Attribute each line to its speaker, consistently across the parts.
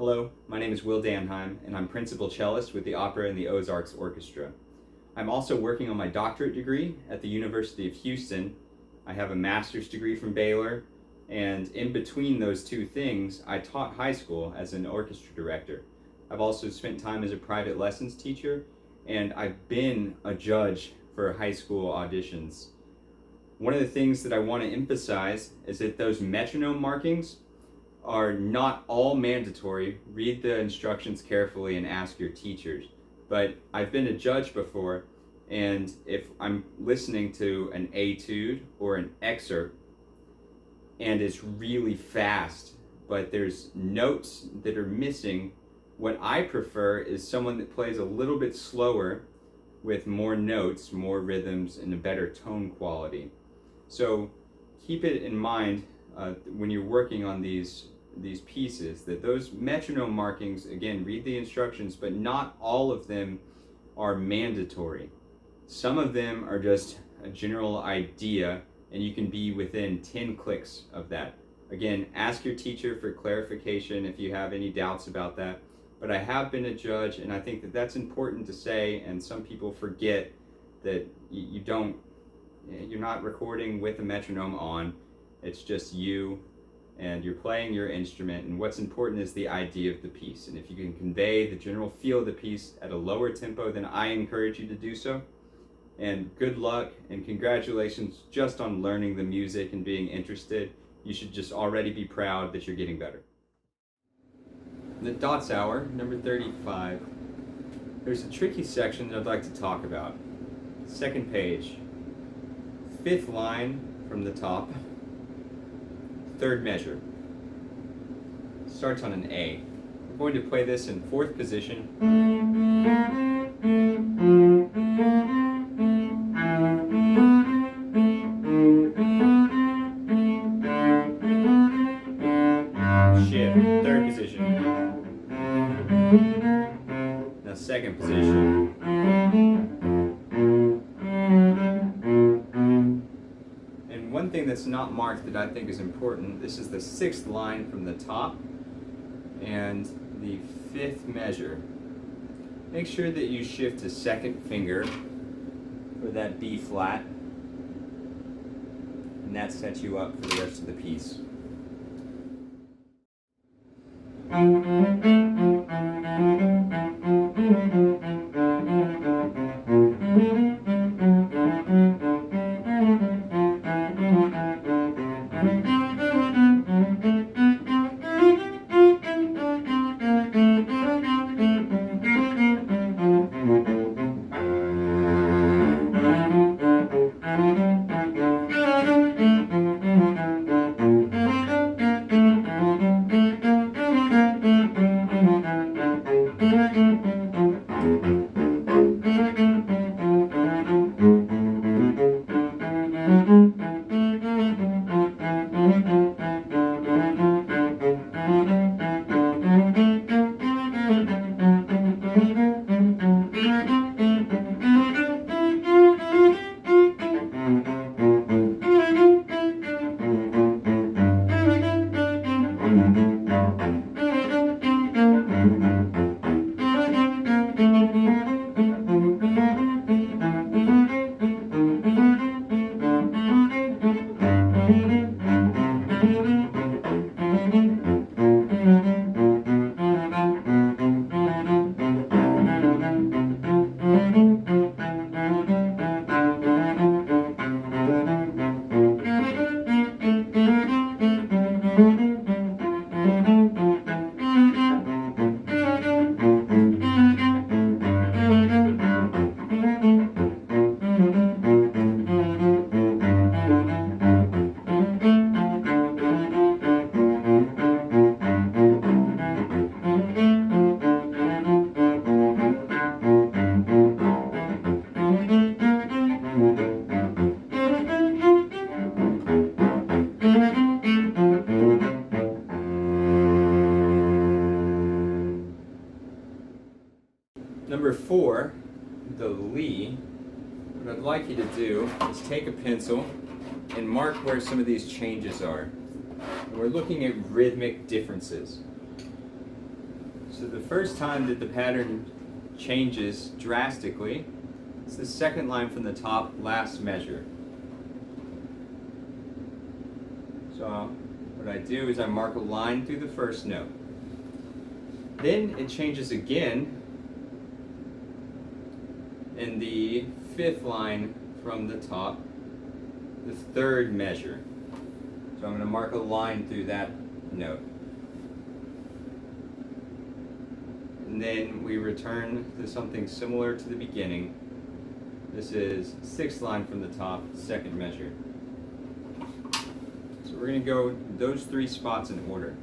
Speaker 1: Hello, my name is Will Danheim, and I'm principal cellist with the opera and the Ozarks Orchestra. I'm also working on my doctorate degree at the University of Houston. I have a master's degree from Baylor, and in between those two things, I taught high school as an orchestra director. I've also spent time as a private lessons teacher, and I've been a judge for high school auditions. One of the things that I want to emphasize is that those metronome markings are not all mandatory. Read the instructions carefully and ask your teachers. But I've been a judge before, and if I'm listening to an etude or an excerpt and it's really fast, but there's notes that are missing, what I prefer is someone that plays a little bit slower with more notes, more rhythms, and a better tone quality. So keep it in mind when you're working on these pieces, that those metronome markings, again, read the instructions, but not all of them are mandatory. Some of them are just a general idea, and you can be within 10 clicks of that. Again, ask your teacher for clarification if you have any doubts about that. But I have been a judge, and I think that that's important to say, and some people forget that you're not recording with a metronome on. It's just you, and you're playing your instrument, and what's important is the idea of the piece. And if you can convey the general feel of the piece at a lower tempo, then I encourage you to do so. And good luck, and congratulations just on learning the music and being interested. You should just already be proud that you're getting better. The Dots Hour, number 35. There's a tricky section that I'd like to talk about. Second page, fifth line from the top, third measure. Starts on an A. We're going to play this in fourth position. Shift, third position. Now second position. And one thing that's not marked that I think is important, this is the sixth line from the top and the fifth measure. Make sure that you shift to second finger for that B flat, and that sets you up for the rest of the piece. Number 4, the Lee. What I'd like you to do is take a pencil and mark where some of these changes are. And we're looking at rhythmic differences. So the first time that the pattern changes drastically, it's the second line from the top, last measure. So what I do is I mark a line through the first note. Then it changes again in the fifth line from the top, the third measure. So I'm going to mark a line through that note. And then we return to something similar to the beginning. This is sixth line from the top, second measure. So we're going to go those three spots in order.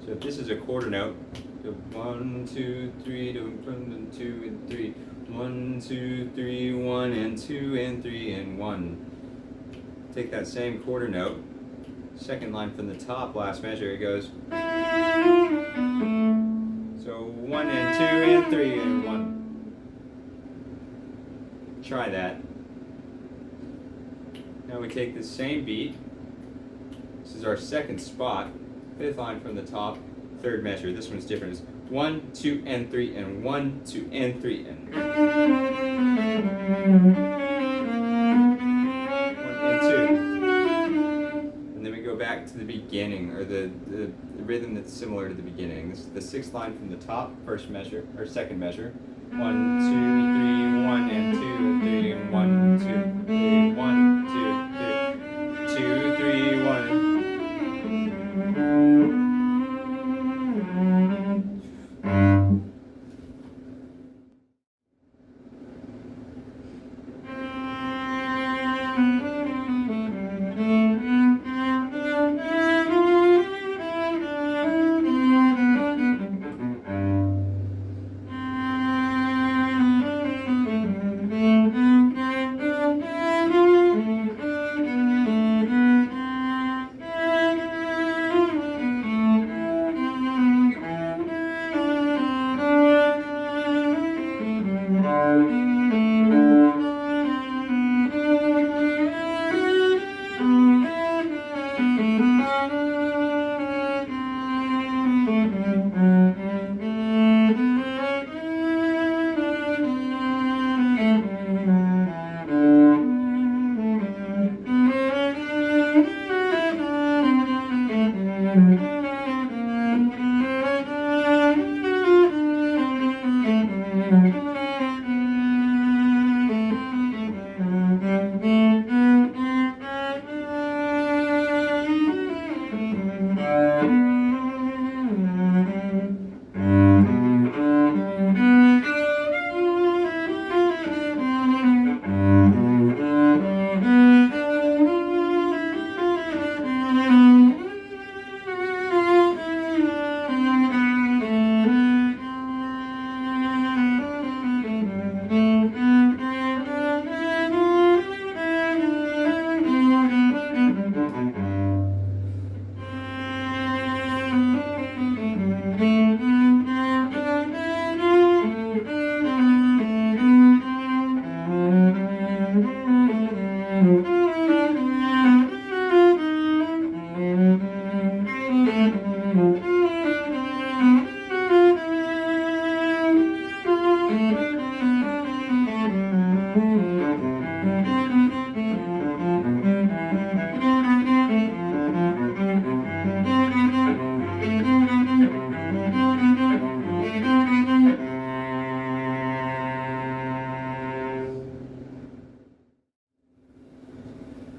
Speaker 1: So if this is a quarter note, go 1, 2, 3, 2 and 3, 1, 2, 3, 1 and 2 and 3 and 1. Take that same quarter note, second line from the top, last measure, it goes. So 1 and 2 and 3 and 1. Try that. Now we take the same beat. This is our second spot, fifth line from the top, third measure. This one's different. It's 1, 2 and 3 and 1, 2 and 3 and 1 and 2. And then we go back to the beginning, or the rhythm that's similar to the beginning. This is the sixth line from the top, first measure, or second measure. 1, 2, 3, 1 and 2 and 3 and 1, 2, 3, 1, 2, 3, 2, 3, 1.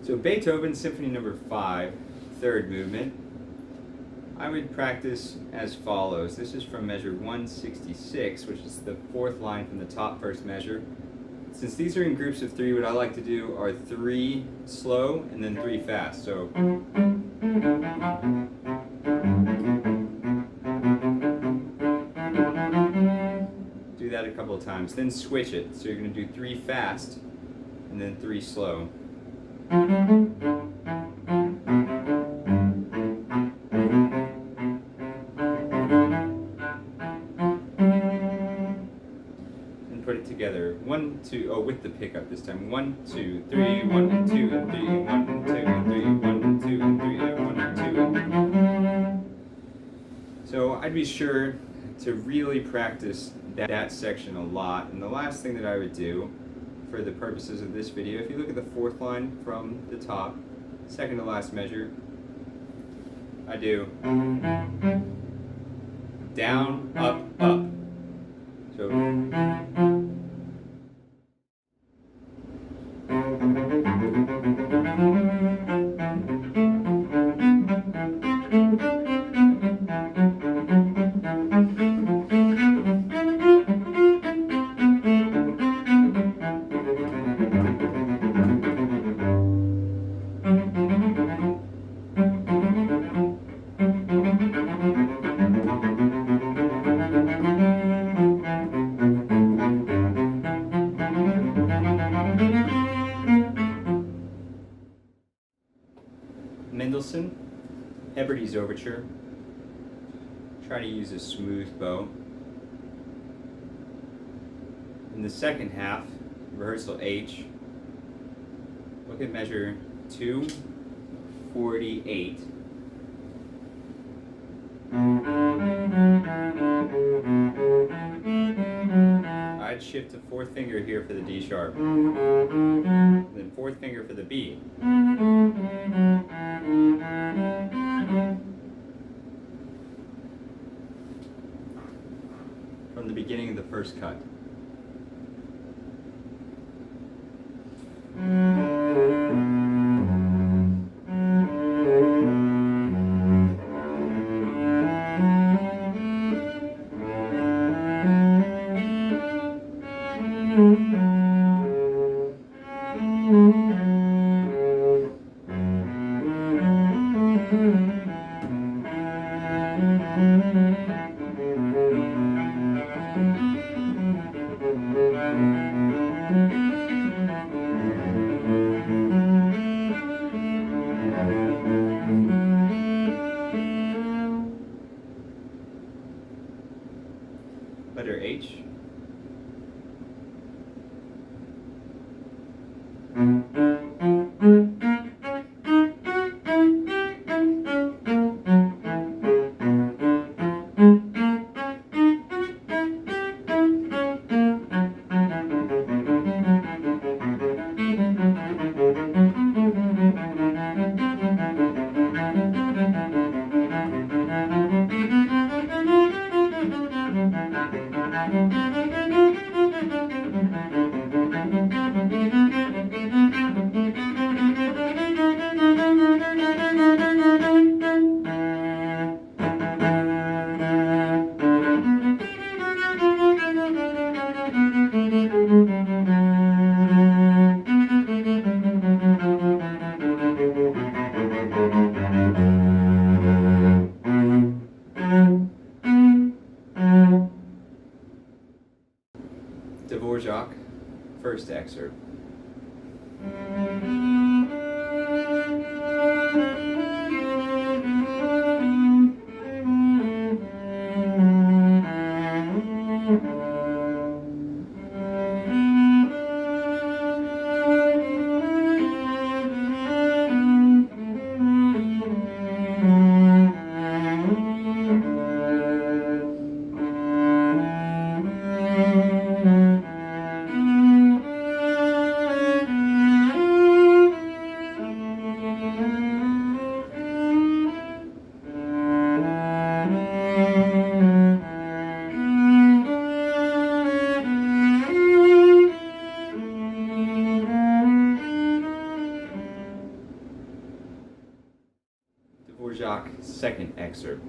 Speaker 1: So Beethoven Symphony No. 5, third movement, I would practice as follows. This is from measure 166, which is the fourth line from the top first measure. Since these are in groups of 3, what I like to do are 3 slow and then 3 fast. So do that a couple of times, then switch it. So you're going to do 3 fast and then 3 slow. And put it together. 1, 2, with the pickup this time. 1, 2, 3, 1 and 2 and 3, 1 and 2 and 3, 1 and 2 and 3, 1 and 2 and 3. So I'd be sure to really practice that section a lot. And the last thing that I would do for the purposes of this video, if you look at the fourth line from the top, second to last measure, I do down, up, up. So Mendelssohn, Hebrides Overture. Try to use a smooth bow. In the second half, rehearsal H, look at measure 248. I'd shift to fourth finger here for the D sharp, then fourth finger for the B. From the beginning of the first cut. Letter H. Dvorak, first excerpt. Dvorak, second excerpt.